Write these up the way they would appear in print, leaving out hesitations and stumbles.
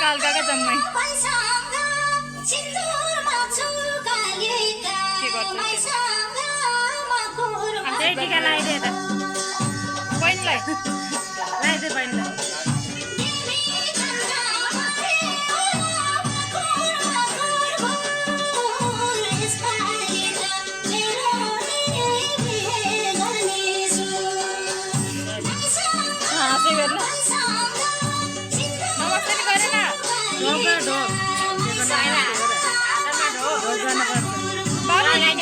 हल्का जम्मै टिका लगाइदिए त बहिनीलाई लगाइदिए बहिनीलाई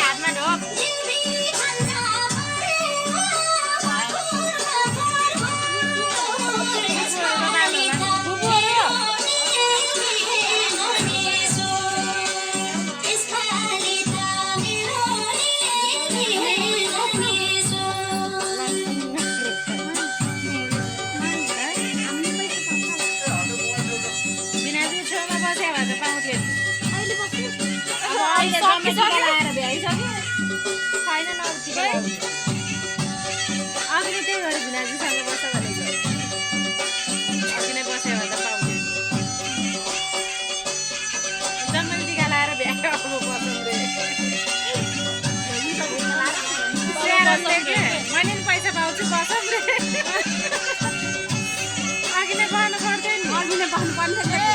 हातमा ढोक अघि त्यही गरे भिनाजुसँग बस्छ भनेको अघि नै बस्यो भने त पाउँदैन जम्मै टिका लाएर भ्याएर अब बसौँ रे के मैले नि पैसा पाउँछु बसौँ रे अघि नै बस्नु पर्दैन अघि नै बस्नु पर्छ